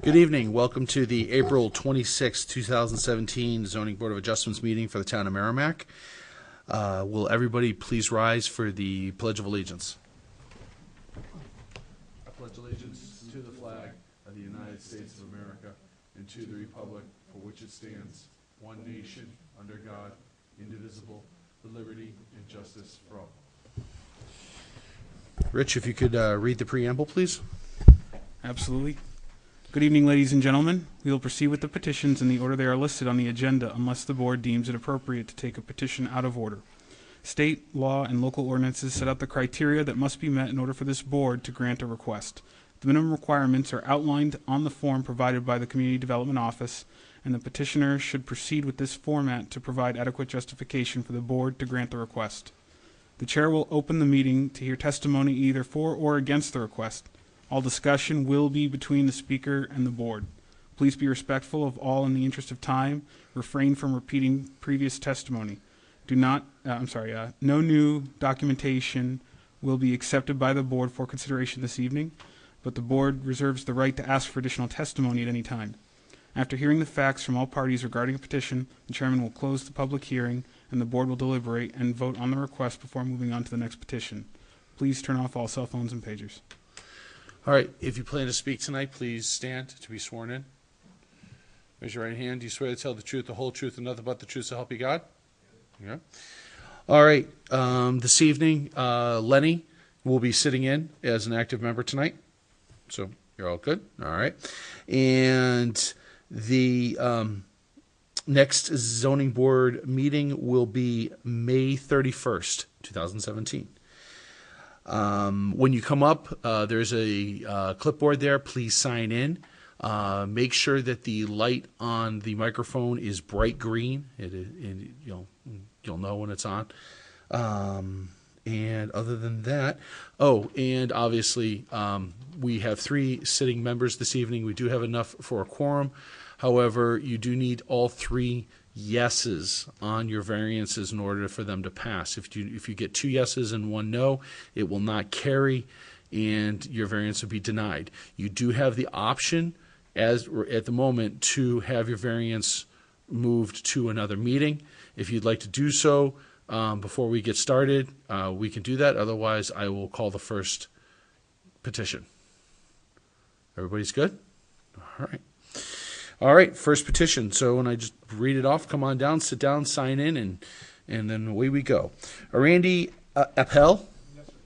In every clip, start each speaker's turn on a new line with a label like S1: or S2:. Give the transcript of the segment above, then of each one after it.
S1: Good evening. Welcome to the April 26, 2017 Zoning Board of Adjustments meeting for the town of Merrimack. Will everybody please rise for the Pledge of Allegiance? I pledge allegiance to the flag of the United States of America and to the republic for which it stands, one nation, under God, indivisible, with liberty and justice for all. Rich, if you could read the preamble, please.
S2: Absolutely. Good evening, ladies and gentlemen. We will proceed with the petitions in the order they are listed on the agenda unless the board deems it appropriate to take a petition out of order. State, law, and local ordinances set out the criteria that must be met in order for this board to grant a request. The minimum requirements are outlined on the form provided by the Community Development Office, and the petitioner should proceed with this format to provide adequate justification for the board to grant the request. The chair will open the meeting to hear testimony either for or against the request. All discussion will be between the speaker and the board. Please be respectful of all in the interest of time. Refrain from repeating previous testimony. No new documentation will be accepted by the board for consideration this evening, but the board reserves the right to ask for additional testimony at any time. After hearing the facts from all parties regarding a petition, the chairman will close the public hearing and the board will deliberate and vote on the request before moving on to the next petition. Please turn off all cell phones and pagers.
S1: All right, if you plan to speak tonight, please stand to be sworn in. Raise your right hand. Do you swear to tell the truth, the whole truth, and nothing but the truth, so help you God? Yeah. All right, this evening, Lenny will be sitting in as an active member tonight. So you're all good? All right. And the next zoning board meeting will be May 31st, 2017. When you come up, there's a clipboard there. Please sign in. Make sure that the light on the microphone is bright green. You'll know when it's on. And other than that, and obviously we have 3 sitting members this evening. We do have enough for a quorum. However, you do need all 3 yeses on your variances in order for them to pass. If you get 2 yeses and 1 no, it will not carry and your variance will be denied. You do have the option at the moment to have your variance moved to another meeting. If you'd like to do so before we get started, we can do that. Otherwise, I will call the first petition. Everybody's good? All right. All right, first petition. So when I just read it off, come on down, sit down, sign in, and then away we go. Randy Appel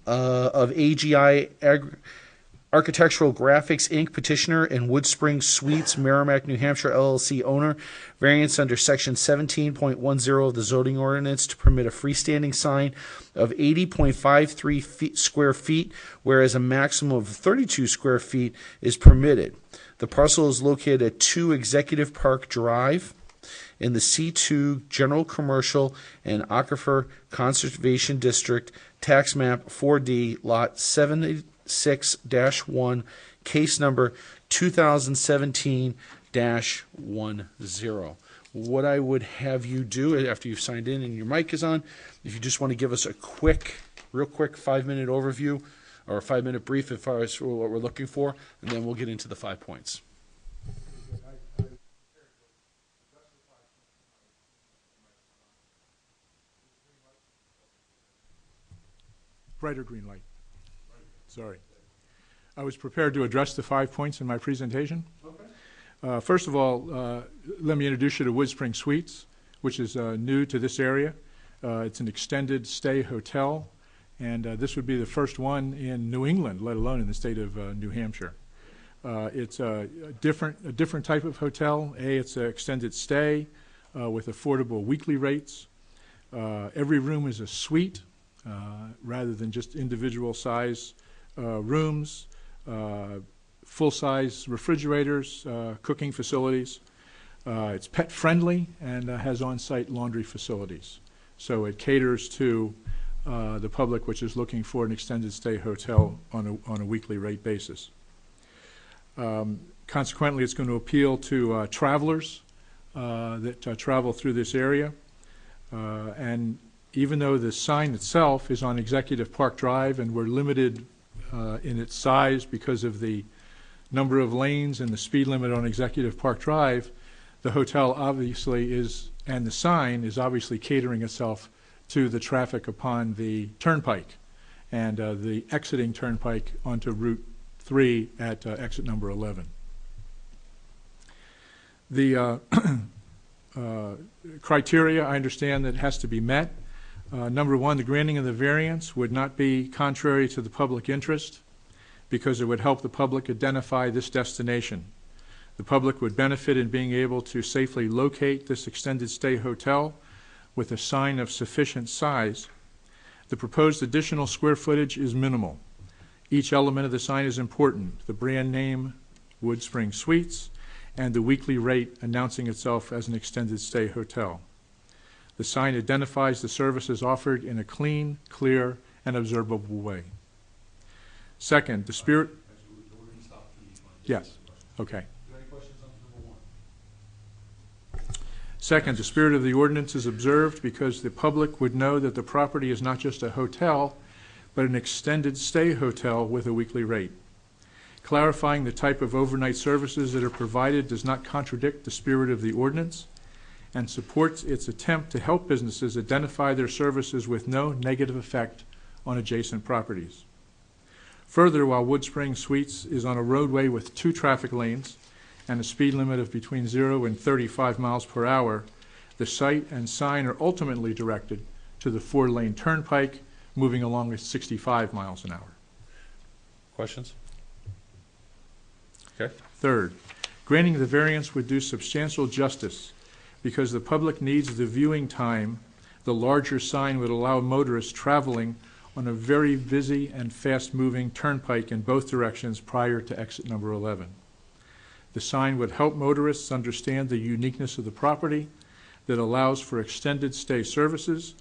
S1: of AGI Architectural Graphics, Inc., petitioner, and Woodspring Suites, Merrimack, New Hampshire, LLC owner. Variance under Section 17.10 of the zoning ordinance to permit a freestanding sign of 80.53 square feet, whereas a maximum of 32 square feet is permitted. The parcel is located at 2 Executive Park Drive in the C2 General Commercial and Aquifer Conservation District, Tax Map 4D, Lot 76-1, case number 2017-10. What I would have you do after you've signed in and your mic is on, if you just want to give us a real quick 5-minute overview or a 5-minute brief as far as what we're looking for, and then we'll get into the 5 points.
S3: Brighter green light. Sorry. I was prepared to address the 5 points in my presentation. Okay. First of all, let me introduce you to Woodspring Suites, which is new to this area. It's an extended stay hotel, and this would be the first one in New England, let alone in the state of New Hampshire. It's a different type of hotel. It's an extended stay with affordable weekly rates. Every room is a suite rather than just individual size rooms, full-size refrigerators, cooking facilities. It's pet friendly and has on-site laundry facilities. So it caters to the public which is looking for an extended stay hotel on a weekly rate basis. Consequently, it's going to appeal to travelers that travel through this area. And even though the sign itself is on Executive Park Drive and we're limited in its size because of the number of lanes and the speed limit on Executive Park Drive, the hotel obviously is, and the sign is obviously catering itself to the traffic upon the turnpike and the exiting turnpike onto Route 3 at exit number 11. The criteria, I understand that has to be met. Number one, the granting of the variance would not be contrary to the public interest because it would help the public identify this destination. The public would benefit in being able to safely locate this extended stay hotel with a sign of sufficient size. The proposed additional square footage is minimal. Each element of the sign is important. The brand name, WoodSpring Suites, and the weekly rate announcing itself as an extended stay hotel. The sign identifies the services offered in a clean, clear, and observable way. Second, the spirit... Yes, okay. Second, the spirit of the ordinance is observed because the public would know that the property is not just a hotel, but an extended stay hotel with a weekly rate. Clarifying the type of overnight services that are provided does not contradict the spirit of the ordinance and supports its attempt to help businesses identify their services with no negative effect on adjacent properties. Further, while WoodSpring Suites is on a roadway with 2 traffic lanes and a speed limit of between 0 and 35 miles per hour, the site and sign are ultimately directed to the 4-lane turnpike moving along at 65 miles an hour.
S1: Questions? Okay.
S3: Third, granting the variance would do substantial justice because the public needs the viewing time. The larger sign would allow motorists traveling on a very busy and fast-moving turnpike in both directions prior to exit number 11. The sign would help motorists understand the uniqueness of the property that allows for extended stay services,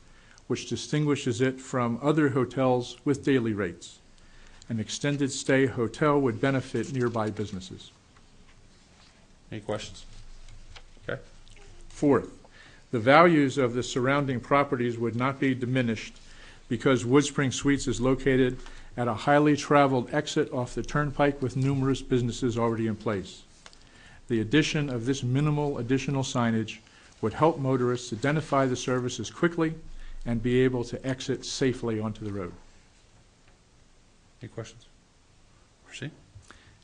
S3: which distinguishes it from other hotels with daily rates. An extended stay hotel would benefit nearby businesses.
S1: Any questions? Okay.
S3: Fourth, the values of the surrounding properties would not be diminished because WoodSpring Suites is located at a highly traveled exit off the turnpike with numerous businesses already in place. The addition of this minimal additional signage would help motorists identify the services quickly and be able to exit safely onto the road.
S1: Any questions? Proceed.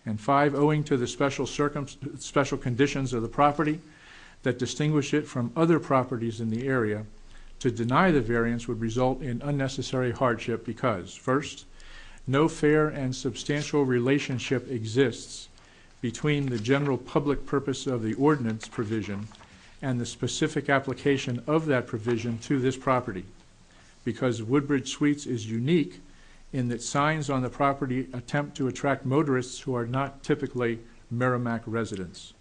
S3: And 5, owing to the special conditions of the property that distinguish it from other properties in the area, to deny the variance would result in unnecessary hardship because, first, no fair and substantial relationship exists between the general public purpose of the ordinance provision and the specific application of that provision to this property, because Woodbridge Suites is unique in that signs on the property attempt to attract motorists who are not typically Merrimack residents.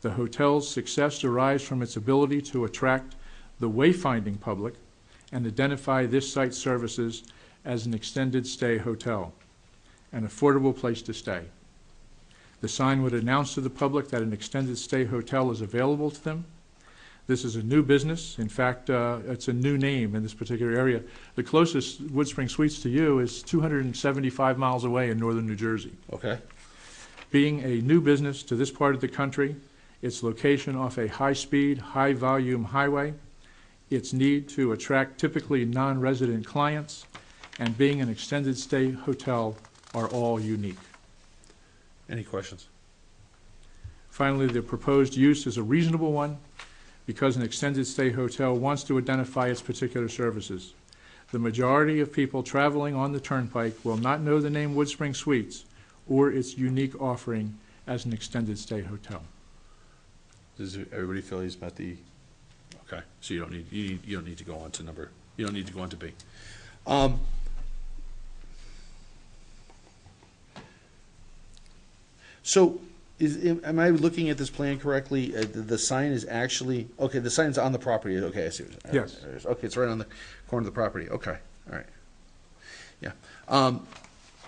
S3: The hotel's success derives from its ability to attract the wayfinding public and identify this site's services as an extended stay hotel, an affordable place to stay. The sign would announce to the public that an extended stay hotel is available to them. This is a new business. In fact, it's a new name in this particular area. The closest WoodSpring Suites to you is 275 miles away in northern New Jersey.
S1: Okay.
S3: Being a new business to this part of the country, its location off a high-speed, high-volume highway, its need to attract typically non-resident clients, and being an extended stay hotel are all unique.
S1: Any questions?
S3: Finally, the proposed use is a reasonable one because an extended stay hotel wants to identify its particular services. The majority of people traveling on the turnpike will not know the name WoodSpring Suites or its unique offering as an extended stay hotel.
S1: Does everybody feel he's met the? Okay, so you don't need to go on to number. You don't need to go on to B. So, am I looking at this plan correctly? The sign is actually okay. The sign's on the property. Okay, I see.
S3: Yes.
S1: Okay, it's right on the corner of the property. Okay, all right. Yeah.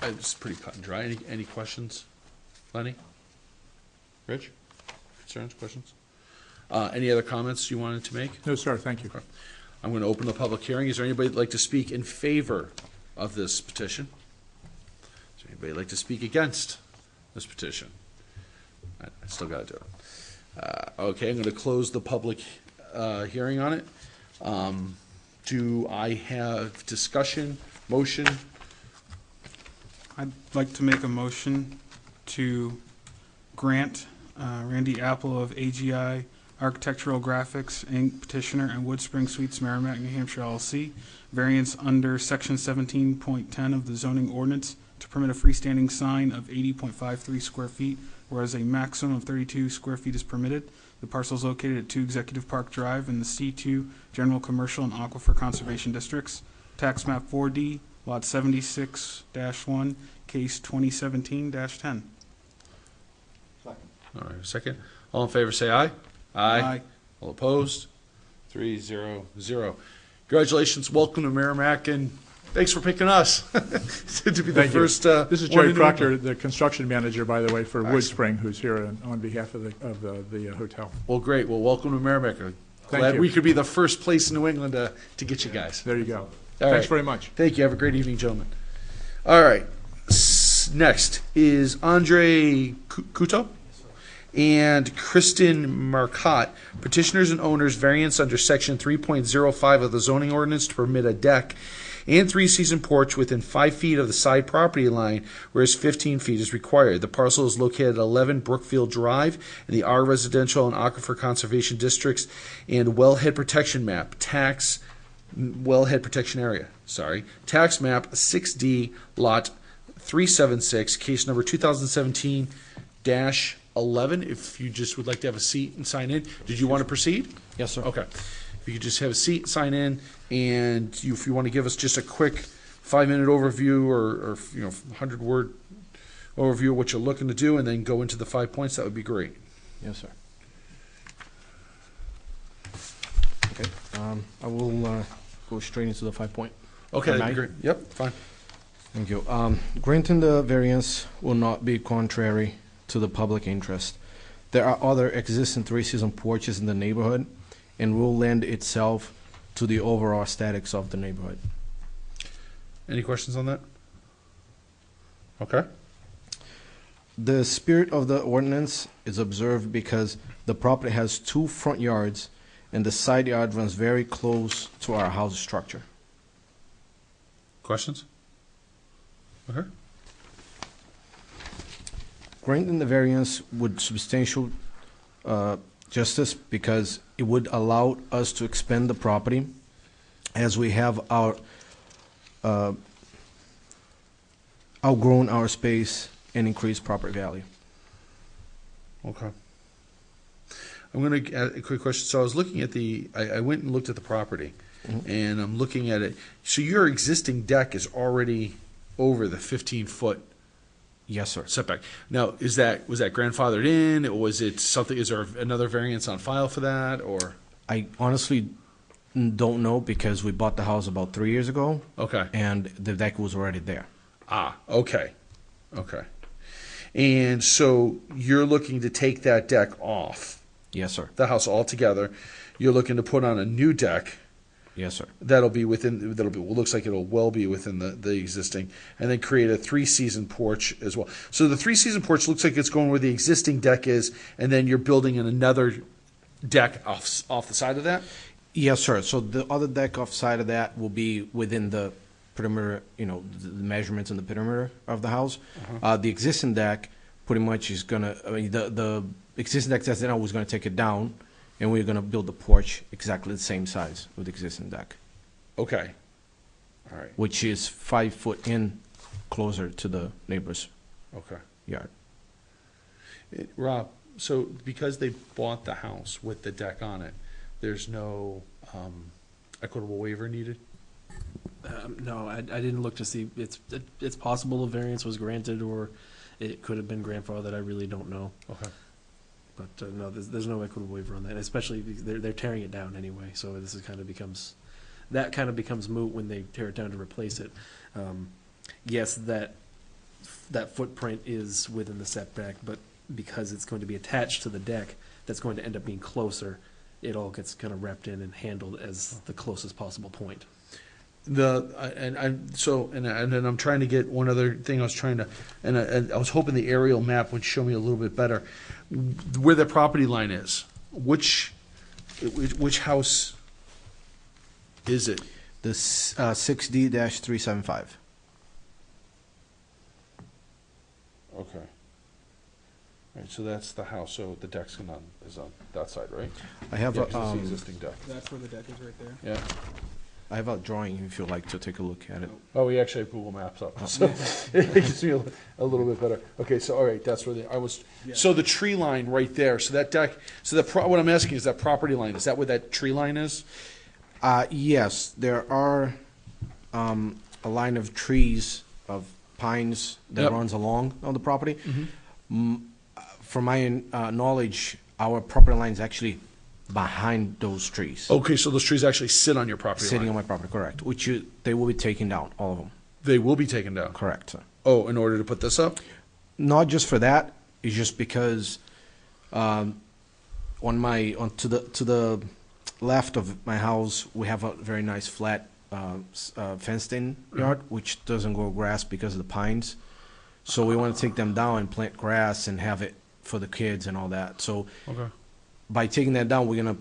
S1: It's pretty cut and dry. Any questions, Lenny? Rich? Concerns? Questions? Any other comments you wanted to make?
S3: No, sir. Thank you.
S1: Okay. I'm going to open the public hearing. Is there anybody that'd like to speak in favor of this petition? Is there anybody that'd like to speak against this petition? I still got to do it. Okay, I'm going to close the public hearing on it. Do I have discussion, motion?
S2: I'd like to make a motion to grant Randy Apple of AGI Architectural Graphics, Inc., petitioner, and Woodspring Suites, Merrimack, New Hampshire, LLC, variance under Section 17.10 of the zoning ordinance to permit a freestanding sign of 80.53 square feet, whereas a maximum of 32 square feet is permitted. The parcel is located at 2 Executive Park Drive in the C2 General Commercial and Aquifer Conservation Districts. Tax map 4D, lot 76-1, case 2017-10.
S1: All right, second. All in favor, say aye.
S2: Aye.
S1: All opposed? 3-0-0. Congratulations, welcome to Merrimack, and thanks for picking us to be the
S3: Thank you.
S1: first.
S3: This is
S1: one
S3: Jerry
S1: in
S3: Proctor, the construction manager, by the way, for
S1: Excellent.
S3: Woodspring, who's here on behalf of the hotel.
S1: Well, great. Well, welcome to Merrimack. Glad
S3: you.
S1: we could be the first place in New England to get you guys.
S3: There you go.
S1: All
S3: Thanks
S1: right.
S3: very much.
S1: Thank you. Have a great evening, gentlemen. All right. Next is Andre Kuto and Kristen Marcotte, petitioners and owners, variance under Section 3.05 of the zoning ordinance to permit a deck and 3-season porch within 5 feet of the side property line, whereas 15 feet is required. The parcel is located at 11 Brookfield Drive in the R Residential and Aquifer Conservation Districts and Wellhead Protection Map, Wellhead Protection Area, tax map 6D, lot 376, case number 2017-11. If you just would like to have a seat and sign in. Did you want to proceed?
S4: Yes, sir.
S1: Okay. If you could just have a seat, sign in, and if you want to give us just a quick 5-minute overview or 100-word overview of what you're looking to do, and then go into the 5 points, that would be great.
S4: Yes, sir. Okay, I will go straight into the 5-point.
S1: Okay, that'd be
S4: May?
S1: great. Yep, fine.
S4: Thank you. Granting the variance will not be contrary to the public interest. There are other existing 3-season porches in the neighborhood and will lend itself to the overall aesthetics of the neighborhood.
S1: Any questions on that? Okay.
S4: The spirit of the ordinance is observed because the property has 2 front yards and the side yard runs very close to our house structure.
S1: Questions? Okay.
S4: Granting the variance would substantial justice because it would allow us to expand the property as we have outgrown our space and increased property value.
S1: Okay. I'm going to add a quick question. So I was looking at I went and looked at the property, and I'm looking at it. So your existing deck is already over the 15-foot
S4: Yes, sir.
S1: setback. Now, was that grandfathered in? Or was it something? Is there another variance on file for that? Or
S4: I honestly don't know because we bought the house about 3 years ago
S1: okay.
S4: and the deck was already there.
S1: Okay. And so you're looking to take that deck off
S4: Yes, sir.
S1: the house altogether. You're looking to put on a new deck.
S4: Yes, sir.
S1: Looks like it'll well be within the existing, and then create a 3-season porch as well. So the 3-season porch looks like it's going where the existing deck is, and then you're building in another deck off the side of that.
S4: Yes, sir. So the other deck offside of that will be within the perimeter, the measurements in the perimeter of the house. The existing deck pretty much is going to, the existing deck that's there was going to take it down, and we're going to build the porch exactly the same size with the existing deck,
S1: Okay. All right.
S4: which is 5 foot in closer to the neighbor's
S1: Okay.
S4: yard.
S1: Rob, so because they bought the house with the deck on it, there's no equitable waiver needed?
S5: No, I didn't look to see. It's possible a variance was granted, or it could have been grandfathered. I really don't know.
S1: Okay.
S5: But no, there's no equitable waiver on that. Especially because they're tearing it down anyway. So this is kind of becomes moot when they tear it down to replace it. Yes, that footprint is within the setback, but because it's going to be attached to the deck, that's going to end up being closer. It all gets kind of wrapped in and handled as the closest possible point.
S1: And then I'm trying to get one other thing I was trying to, and I was hoping the aerial map would show me a little bit better where the property line is. Which house is it?
S4: The 6D-375.
S1: Okay. All right, so that's the house. So the deck's is on that side, right?
S4: I have
S1: Yeah,
S4: a,
S1: 'cause it's the existing deck.
S2: That's where the deck is right there.
S1: Yeah.
S4: I have a drawing if you'd like to take a look at it.
S1: Oh, we actually have Google Maps up, so it gives me a little bit better. Okay, so all right, that's where I was.
S2: Yeah.
S1: So the tree line right there. So that deck. So what I'm asking is that property line. Is that where that tree line is?
S4: Yes, there are a line of trees, of pines that
S1: Yep.
S4: runs along on the property.
S1: Mm-hmm.
S4: From my knowledge, our property line is actually behind those trees.
S1: Okay, so those trees actually sit on your property
S4: Sitting
S1: line.
S4: on my property, correct. They will be taken down, all of them.
S1: They will be taken down.
S4: Correct, sir.
S1: Oh, in order to put this up?
S4: Not just for that, it's just because to the left of my house, we have a very nice flat fenced-in yard, which doesn't grow grass because of the pines. So we want to take them down and plant grass and have it for the kids and all that. So
S1: Okay.
S4: by taking that down, we're gonna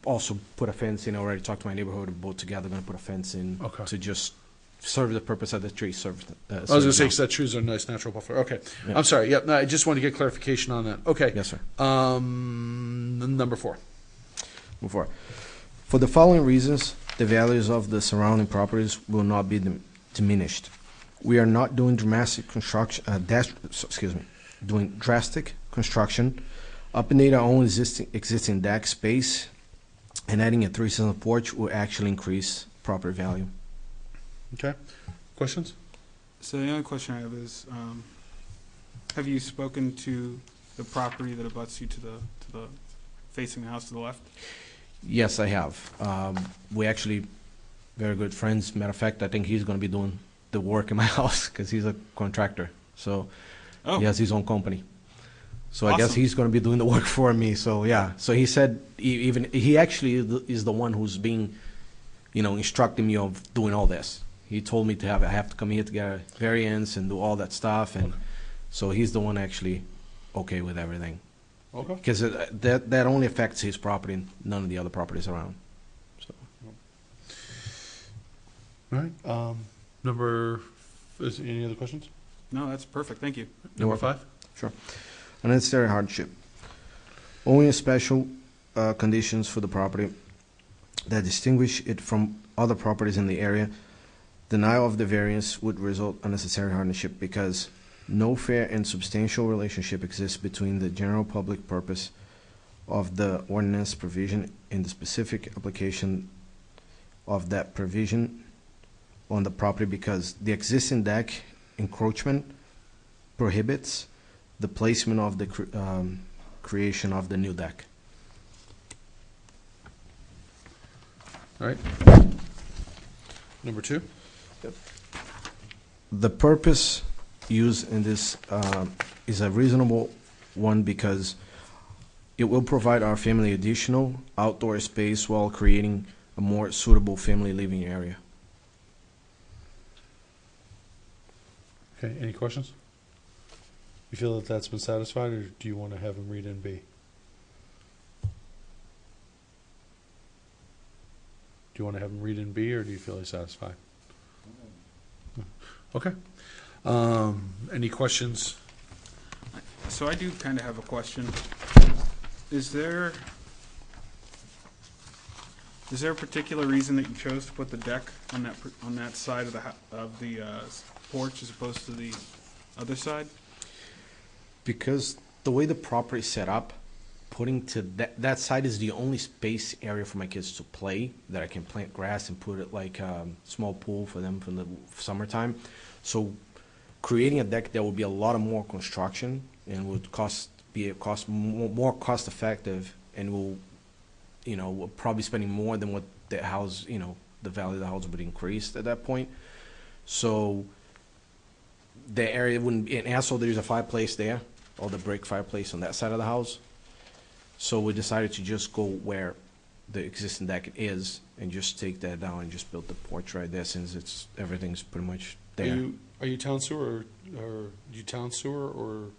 S4: also put a fence in. I already talked to my neighborhood, both together, gonna put a fence in
S1: Okay.
S4: to just serve the purpose of the tree.
S1: I was going to say,
S4: serve
S1: because that trees are a nice natural buffer. Okay.
S4: Yeah.
S1: I'm sorry. Yep. No, I just wanted to get clarification on that. Okay.
S4: Yes, sir.
S1: Number 4.
S4: Move forward. For the following reasons, the values of the surrounding properties will not be diminished. We are not doing drastic construction, updating our own existing deck space, and adding a 3-season porch will actually increase property value.
S1: Okay. Questions?
S2: So the only question I have is, have you spoken to the property that abuts you to the facing the house to the left?
S4: Yes, I have. We actually very good friends. Matter of fact, I think he's going to be doing the work in my house because he's a contractor. So
S2: Oh,
S4: he has his own company. So I guess
S2: Awesome.
S4: he's going to be doing the work for me. So yeah. So he said he actually is the one who's being, instructing me of doing all this. He told me I have to come here to get a variance and do all that stuff, and so he's the one actually okay with everything
S1: Okay.
S4: because that only affects his property, none of the other properties around. So
S1: All right. Any other questions?
S2: no, that's perfect. Thank you.
S1: Number 5?
S4: unnecessary hardship. Only special conditions for the property that distinguish it from other properties in the area. Denial of the variance would result unnecessary hardship because no fair and substantial relationship exists between the general public purpose of the ordinance provision and the specific application of that provision on the property because the existing deck encroachment prohibits the placement of the creation of the new deck.
S1: All right. Number 2?
S4: The purpose used in this is a reasonable one because it will provide our family additional outdoor space while creating a more suitable family living area.
S1: Okay. Any questions? You feel that that's been satisfied, or do you want to have him read in B? Do you want to have him read in B, or do you feel he's satisfied? Okay. Any questions?
S2: So I do kind of have a question. Is there a particular reason that you chose to put the deck on that side of the porch as opposed to the other side?
S4: Because the way the property is set up, putting to that side is the only space area for my kids to play that I can plant grass and put it like a small pool for them from the summertime. So creating a deck there would be a lot of more construction and would be more cost effective and will, we're probably spending more than what the house, the value of the house would increase at that point. So the area wouldn't be, and also there's a fireplace there, or the brick fireplace on that side of the house. So we decided to just go where the existing deck is, and just take that down and just build the porch right there, since everything's pretty much there.
S1: Are you town sewer or you town sewer or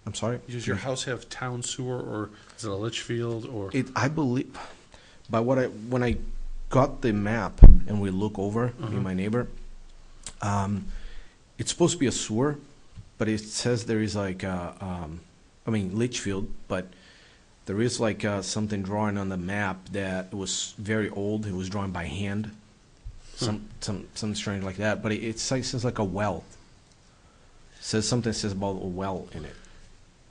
S4: I'm sorry?
S1: does your house have town sewer or is it a Litchfield or?
S4: I believe, by when I got the map and we look over, me and my neighbor, it's supposed to be a sewer, but it says there is like Litchfield, but there is like something drawn on the map that was very old. It was drawn by hand, something strange like that. But it says like a well. Says about a well in it.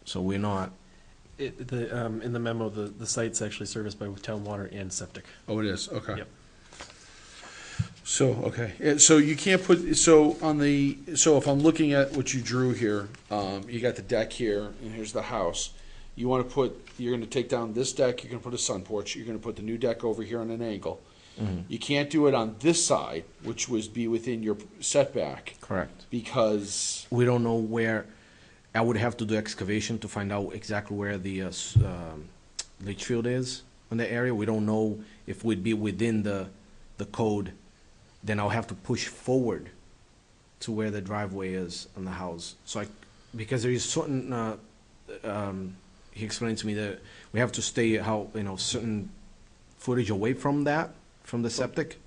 S4: So we're not.
S5: In the memo, the site's actually serviced by town water and septic.
S1: Oh, it is, okay.
S5: Yep.
S1: So, okay, so you can't put, so if I'm looking at what you drew here, you got the deck here, and here's the house. You wanna you're gonna take down this deck, you're gonna put a sun porch, you're gonna put the new deck over here on an angle. You can't do it on this side, which would be within your setback,
S4: Correct.
S1: because,
S4: We don't know where. I would have to do excavation to find out exactly where the Litchfield is in the area. We don't know if we'd be within the code. Then I'll have to push forward to where the driveway is on the house. So because there is certain, he explained to me that we have to stay certain footage away from the septic.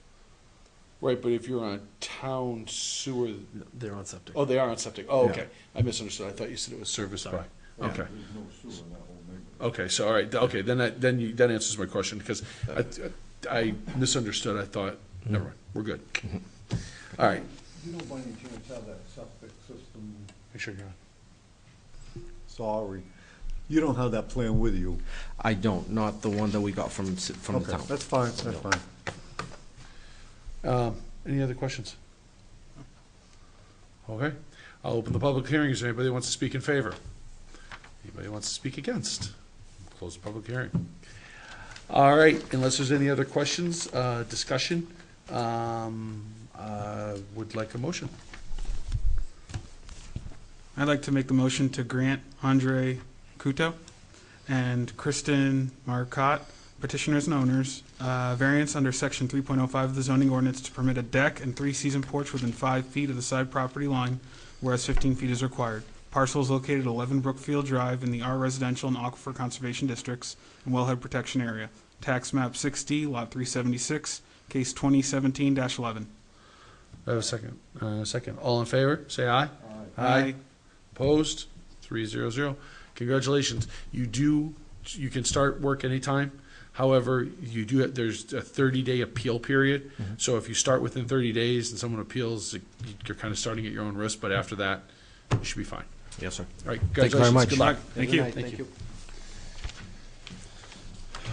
S1: right, but if you're on town sewer,
S5: No, they're on septic.
S1: oh, they are on septic, oh,
S4: Yeah.
S1: okay. I misunderstood, I thought you said it was serviced by,
S5: Sorry.
S1: okay. Okay, so, all right, okay, that answers my question, because I misunderstood, I thought, never mind, we're good. All right.
S6: You don't by any chance have that septic system,
S1: Make sure you're on.
S6: sorry, you don't have that plan with you?
S4: I don't, not the one that we got from the
S6: Okay,
S4: town.
S6: that's fine, that's fine.
S1: Any other questions? Okay, I'll open the public hearing. Is there anybody that wants to speak in favor? Anybody wants to speak against? Close the public hearing. All right, unless there's any other questions, discussion, would like a motion.
S2: I'd like to make the motion to grant Andre Kuto and Kristen Marcotte, petitioners and owners, variance under section 3.05 of the zoning ordinance to permit a deck and 3-season porch within 5 feet of the side property line, whereas 15 feet is required. Parcel is located at 11 Brookfield Drive in the R Residential and Aquifer Conservation Districts and Wellhead Protection Area. Tax map 6D, lot 376, case 2017-11.
S1: I have a second. Second. All in favor, say aye.
S2: Aye.
S1: Opposed? 300. Congratulations. You can start work anytime. However, there's a 30-day appeal period. So if you start within 30 days and someone appeals, you're kind of starting at your own risk, but after that, you should be fine.
S4: Yes, sir.
S1: All right,
S4: Thank you very
S1: congratulations.
S4: much.
S1: Good luck.
S2: Thank you.
S1: Thank you.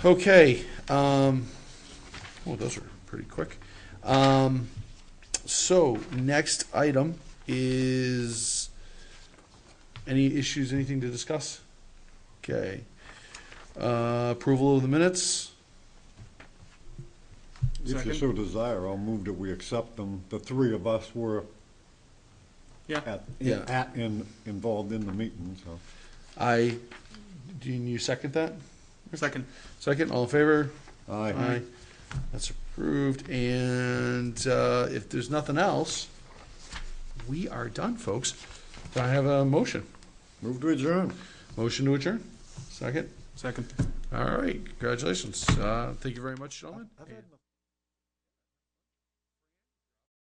S1: Okay, those are pretty quick. So, next item is, any issues, anything to discuss? Okay. Approval of the minutes?
S6: If you
S2: Second.
S6: so desire, I'll move that we accept them. The three of us were
S2: Yeah.
S6: involved in the meeting, so.
S1: Do you second that?
S2: Second.
S1: Second, all in favor?
S6: Aye.
S1: That's approved, and if there's nothing else, we are done, folks. Do I have a motion?
S6: Move to adjourn.
S1: Motion to adjourn? Second?
S2: Second.
S1: All right, congratulations. Thank you very much, gentlemen.
S6: I've had enough